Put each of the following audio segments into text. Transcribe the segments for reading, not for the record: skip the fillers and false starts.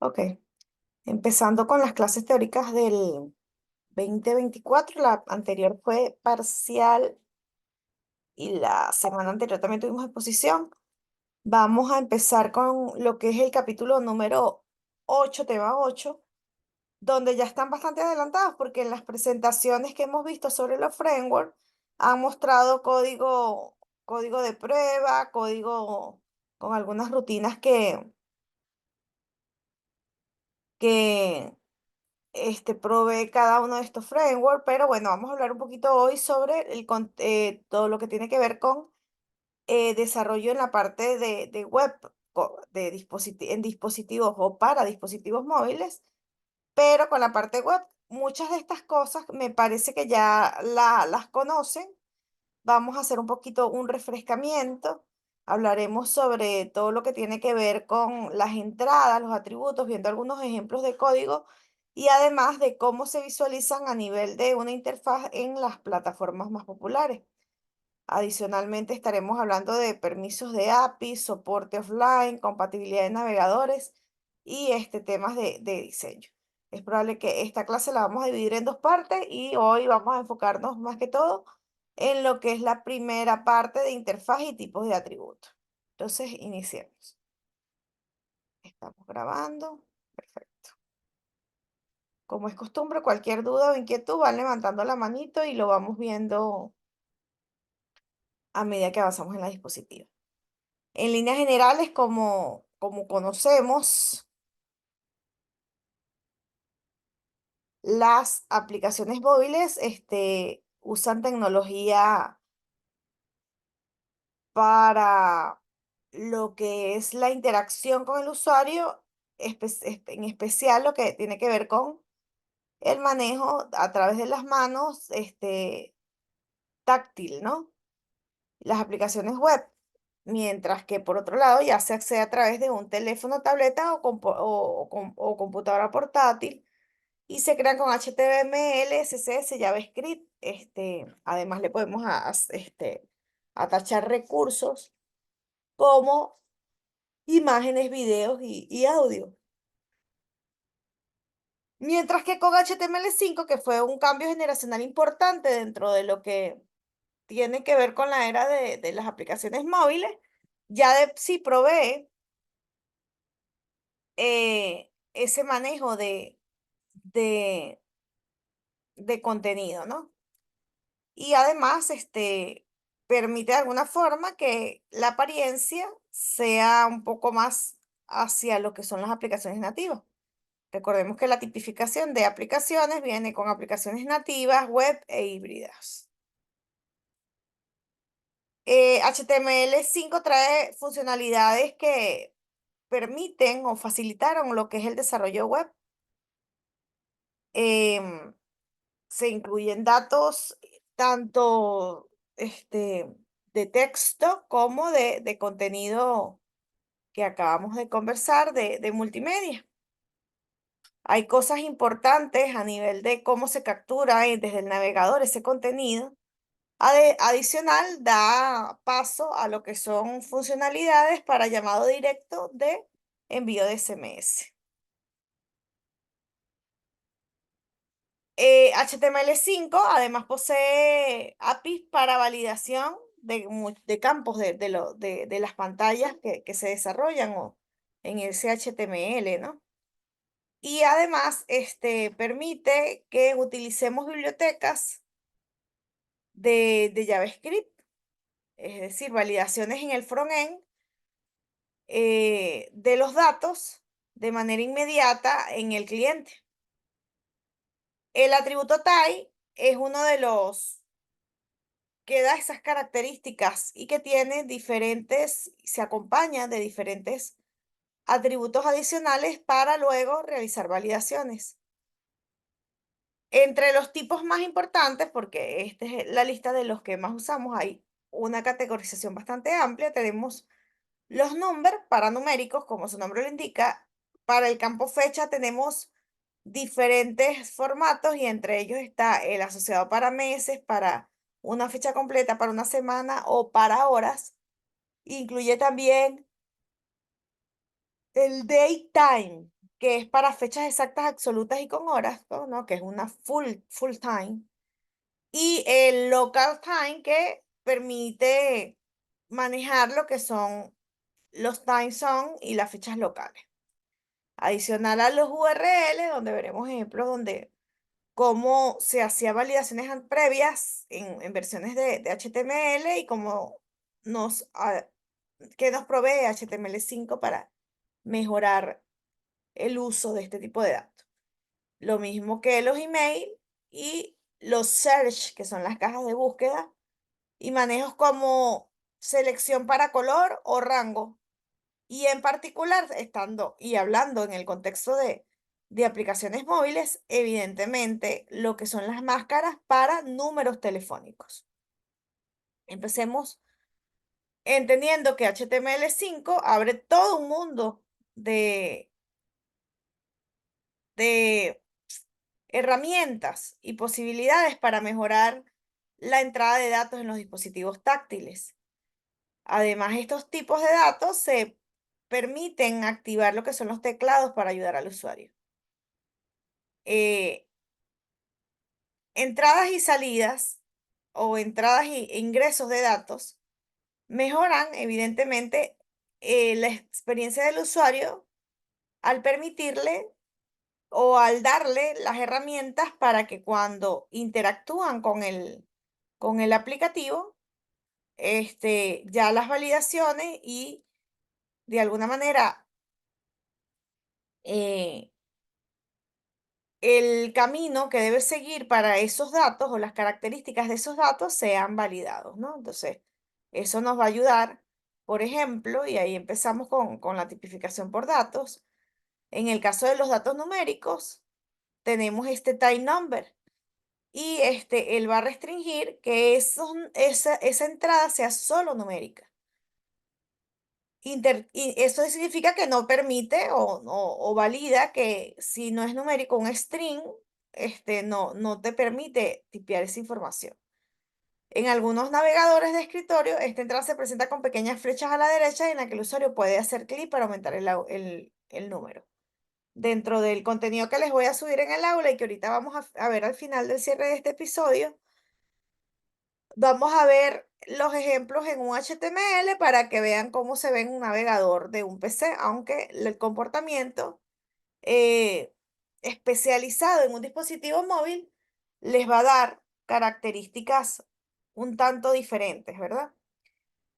Ok, empezando con las clases teóricas del 2024. La anterior fue parcial y la semana anterior también tuvimos exposición. Vamos a empezar con lo que es el capítulo número 8, tema 8, donde ya están bastante adelantados porque en las presentaciones que hemos visto sobre los frameworks han mostrado código de prueba, código con algunas rutinas que provee cada uno de estos frameworks, pero bueno, vamos a hablar un poquito hoy sobre todo lo que tiene que ver con desarrollo en la parte de web, en dispositivos o para dispositivos móviles, pero con la parte web. Muchas de estas cosas me parece que ya las conocen. Vamos a hacer un poquito un refrescamiento. Hablaremos sobre todo lo que tiene que ver con las entradas, los atributos, viendo algunos ejemplos de código y además de cómo se visualizan a nivel de una interfaz en las plataformas más populares. Adicionalmente estaremos hablando de permisos de API, soporte offline, compatibilidad de navegadores y temas de diseño. Es probable que esta clase la vamos a dividir en dos partes y hoy vamos a enfocarnos más que todo en lo que es la primera parte de interfaz y tipos de atributos. Entonces, iniciemos. Estamos grabando. Perfecto. Como es costumbre, cualquier duda o inquietud van levantando la manito y lo vamos viendo a medida que avanzamos en la dispositiva. En líneas generales, como conocemos, las aplicaciones móviles usan tecnología para lo que es la interacción con el usuario, en especial lo que tiene que ver con el manejo a través de las manos, táctil, ¿no? Las aplicaciones web. Mientras que por otro lado ya se accede a través de un teléfono, tableta o computadora portátil y se crean con HTML, CSS, JavaScript. Además le podemos atachar recursos como imágenes, videos y audio. Mientras que con HTML5, que fue un cambio generacional importante dentro de lo que tiene que ver con la era de las aplicaciones móviles, ya de sí provee ese manejo de, de contenido, ¿no? Y además, permite de alguna forma que la apariencia sea un poco más hacia lo que son las aplicaciones nativas. Recordemos que la tipificación de aplicaciones viene con aplicaciones nativas, web e híbridas. HTML5 trae funcionalidades que permiten o facilitaron lo que es el desarrollo web. Em, Se incluyen datos tanto de texto como de contenido que acabamos de conversar de multimedia. Hay cosas importantes a nivel de cómo se captura desde el navegador ese contenido. Adicional, da paso a lo que son funcionalidades para llamado directo de envío de SMS. HTML5 además posee APIs para validación de campos de las pantallas que se desarrollan en ese HTML, ¿no? Y además permite que utilicemos bibliotecas de JavaScript, es decir, validaciones en el frontend de los datos de manera inmediata en el cliente. El atributo type es uno de los que da esas características y que tiene se acompaña de diferentes atributos adicionales para luego realizar validaciones. Entre los tipos más importantes, porque esta es la lista de los que más usamos, hay una categorización bastante amplia. Tenemos los para numéricos, como su nombre lo indica. Para el campo fecha tenemos diferentes formatos y entre ellos está el asociado para meses, para una fecha completa, para una semana o para horas. Incluye también el date time. que es para fechas exactas, absolutas y con horas, ¿no? Que es una full time. Y el local time que permite manejar lo que son los time zone y las fechas locales. Adicional a los URL, donde veremos ejemplos donde cómo se hacía validaciones previas en versiones de HTML y cómo que nos provee HTML5 para mejorar el uso de este tipo de datos. Lo mismo que los email y los search, que son las cajas de búsqueda, y manejos como selección para color o rango. Y en particular, estando y hablando en el contexto de aplicaciones móviles, evidentemente lo que son las máscaras para números telefónicos. Empecemos entendiendo que HTML5 abre todo un mundo de herramientas y posibilidades para mejorar la entrada de datos en los dispositivos táctiles. Además, estos tipos de datos se permiten activar lo que son los teclados para ayudar al usuario. Eh, Entradas y salidas o entradas e ingresos de datos mejoran evidentemente la experiencia del usuario al permitirle o al darle las herramientas para que cuando interactúan con el aplicativo, ya las validaciones y de alguna manera eh, el camino que debe seguir para esos datos o las características de esos datos sean validados, ¿no? Entonces, eso nos va a ayudar, por ejemplo, y ahí empezamos con la tipificación por datos. En el caso de los datos numéricos, tenemos este type number y él va a restringir que esa entrada sea solo numérica. Y eso significa que no permite o valida que si no es numérico un string, no te permite tipear esa información. En algunos navegadores de escritorio, esta entrada se presenta con pequeñas flechas a la derecha en la que el usuario puede hacer clic para aumentar el número. Dentro del contenido que les voy a subir en el aula y que ahorita vamos a ver al final del cierre de este episodio, vamos a ver los ejemplos en un HTML para que vean cómo se ve en un navegador de un PC, aunque el comportamiento eh, especializado en un dispositivo móvil les va a dar características un tanto diferentes, ¿verdad?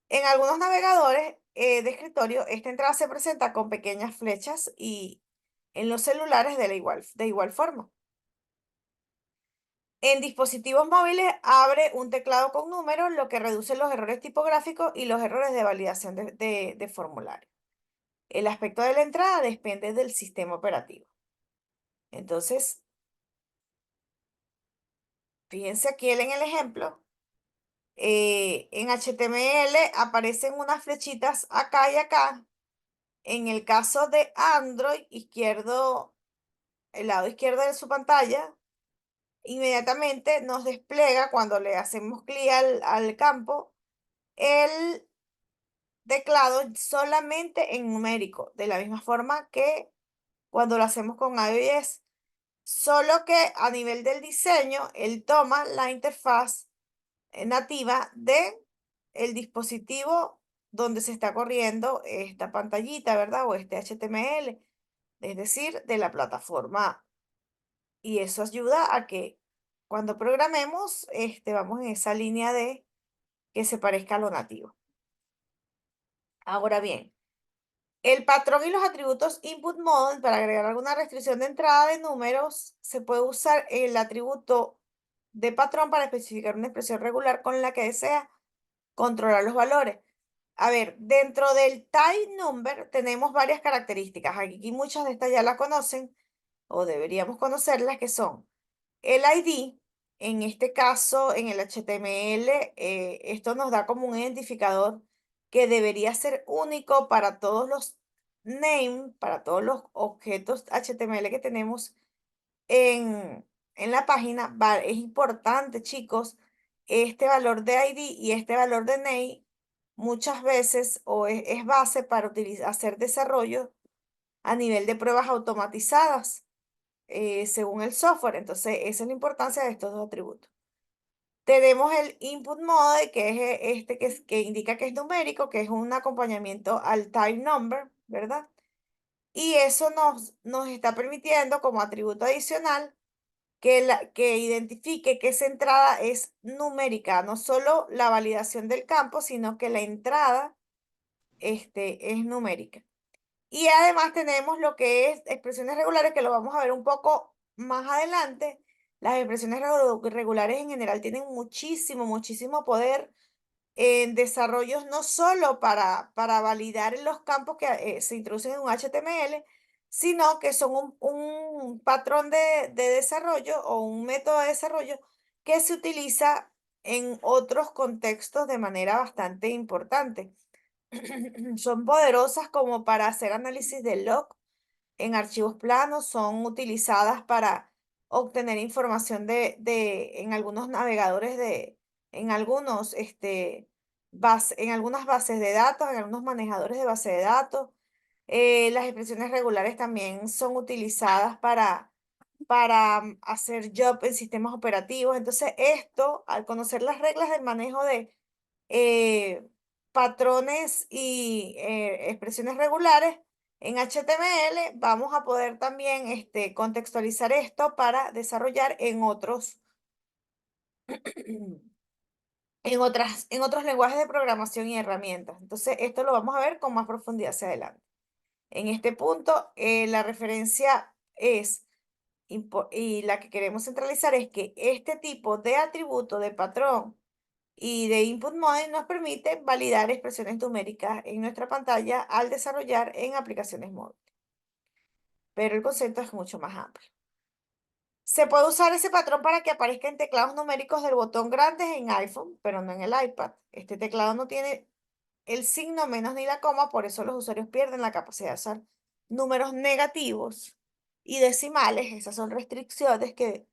En algunos navegadores de escritorio, esta entrada se presenta con pequeñas flechas y en los celulares de igual forma. En dispositivos móviles abre un teclado con números, lo que reduce los errores tipográficos y los errores de validación de formulario. El aspecto de la entrada depende del sistema operativo. Entonces, fíjense aquí en el ejemplo. En HTML aparecen unas flechitas acá y acá. En el caso de Android, el lado izquierdo de su pantalla, inmediatamente nos despliega cuando le hacemos clic al campo el teclado solamente en numérico, de la misma forma que cuando lo hacemos con iOS, solo que a nivel del diseño, él toma la interfaz nativa de el dispositivo donde se está corriendo esta pantallita, ¿verdad? O este HTML, es decir, de la plataforma. Y eso ayuda a que cuando programemos, vamos en esa línea de que se parezca a lo nativo. Ahora bien, el patrón y los atributos input mode para agregar alguna restricción de entrada de números, se puede usar el atributo de patrón para especificar una expresión regular con la que desea controlar los valores. A ver, dentro del type number tenemos varias características. Aquí muchas de estas ya las conocen o deberíamos conocerlas, que son el ID. En este caso, en el HTML, esto nos da como un identificador que debería ser único para todos los name, para todos los objetos HTML que tenemos en la página. Es importante, chicos, este valor de ID y este valor de name muchas veces es base para hacer desarrollo a nivel de pruebas automatizadas, según el software. Entonces, esa es la importancia de estos dos atributos. Tenemos el input mode, que es este que indica que es numérico, que es un acompañamiento al type number, ¿verdad? Y eso nos está permitiendo como atributo adicional que identifique que esa entrada es numérica, no solo la validación del campo, sino que la entrada es numérica. Y además tenemos lo que es expresiones regulares, que lo vamos a ver un poco más adelante. Las expresiones regulares en general tienen muchísimo, muchísimo poder en desarrollos, no solo para validar los campos que se introducen en un HTML, sino que son un patrón de desarrollo o un método de desarrollo que se utiliza en otros contextos de manera bastante importante. Son poderosas como para hacer análisis de log en archivos planos, son utilizadas para obtener información en algunos navegadores en algunos, en algunas bases de datos, en algunos manejadores de base de datos. Las expresiones regulares también son utilizadas para hacer job en sistemas operativos. Entonces, esto, al conocer las reglas del manejo de eh, patrones y expresiones regulares en HTML, vamos a poder también contextualizar esto para desarrollar en otros, en otros lenguajes de programación y herramientas. Entonces, esto lo vamos a ver con más profundidad hacia adelante. En este punto, la referencia es y la que queremos centralizar es que este tipo de atributo de patrón y de input mode nos permite validar expresiones numéricas en nuestra pantalla al desarrollar en aplicaciones móviles. Pero el concepto es mucho más amplio. Se puede usar ese patrón para que aparezca en teclados numéricos del botón grandes en iPhone, pero no en el iPad. Este teclado no tiene el signo menos ni la coma, por eso los usuarios pierden la capacidad de usar números negativos y decimales. Esas son restricciones que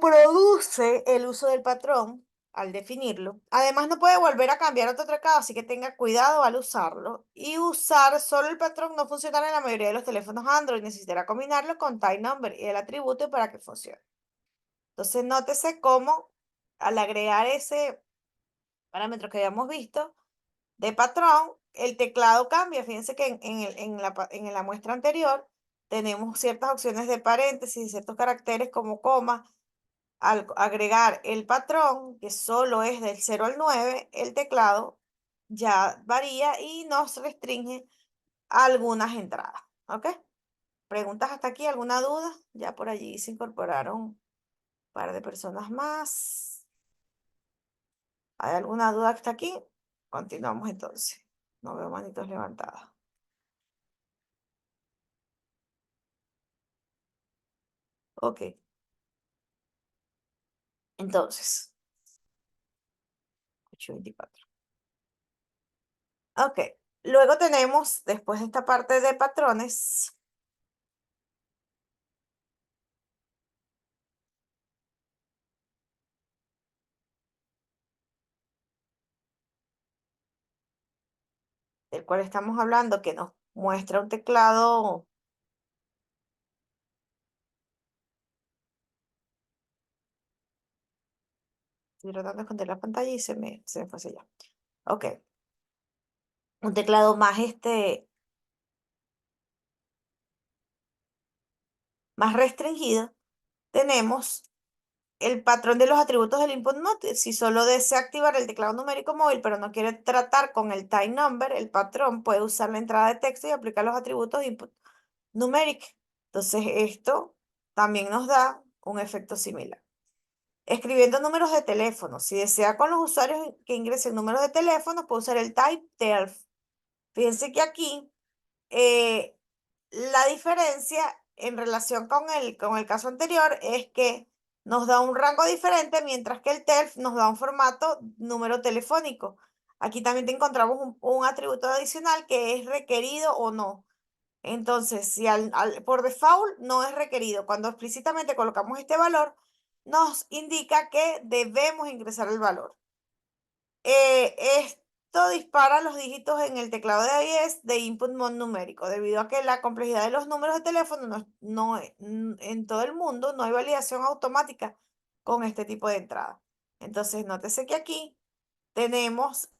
produce el uso del patrón al definirlo. Además, no puede volver a cambiar otro teclado, así que tenga cuidado al usarlo. Y usar solo el patrón no funcionará en la mayoría de los teléfonos Android. Necesitará combinarlo con type number y el atributo para que funcione. Entonces, nótese cómo al agregar ese parámetro que habíamos visto de patrón, el teclado cambia. Fíjense que en la muestra anterior tenemos ciertas opciones de paréntesis, ciertos caracteres como coma. Al agregar el patrón, que solo es del 0 al 9, el teclado ya varía y nos restringe algunas entradas. ¿Ok? ¿Preguntas hasta aquí? ¿Alguna duda? Ya por allí se incorporaron un par de personas más. ¿Hay alguna duda hasta aquí? Continuamos entonces. No veo manitos levantadas. Ok. Entonces, 8:24. Ok. Luego tenemos, después de esta parte de patrones, del cual estamos hablando, que nos muestra un teclado. Estoy tratando de esconder la pantalla y se me fue hacia allá. Ok. Un teclado más, más restringido. Tenemos el patrón de los atributos del input mode. Si solo desea activar el teclado numérico móvil, pero no quiere tratar con el type number, el patrón puede usar la entrada de texto y aplicar los atributos de input numeric. Entonces, esto también nos da un efecto similar. Escribiendo números de teléfono. Si desea con los usuarios que ingresen números de teléfono, puede usar el type TELF. Fíjense que aquí eh, la diferencia en relación con el caso anterior es que nos da un rango diferente, mientras que el TELF nos da un formato número telefónico. Aquí también te encontramos un atributo adicional que es requerido o no. Entonces, si por default no es requerido, cuando explícitamente colocamos este valor, nos indica que debemos ingresar el valor. esto dispara los dígitos en el teclado de iOS de input numérico, debido a que la complejidad de los números de teléfono en todo el mundo no hay validación automática con este tipo de entrada. Entonces, nótese que aquí tenemos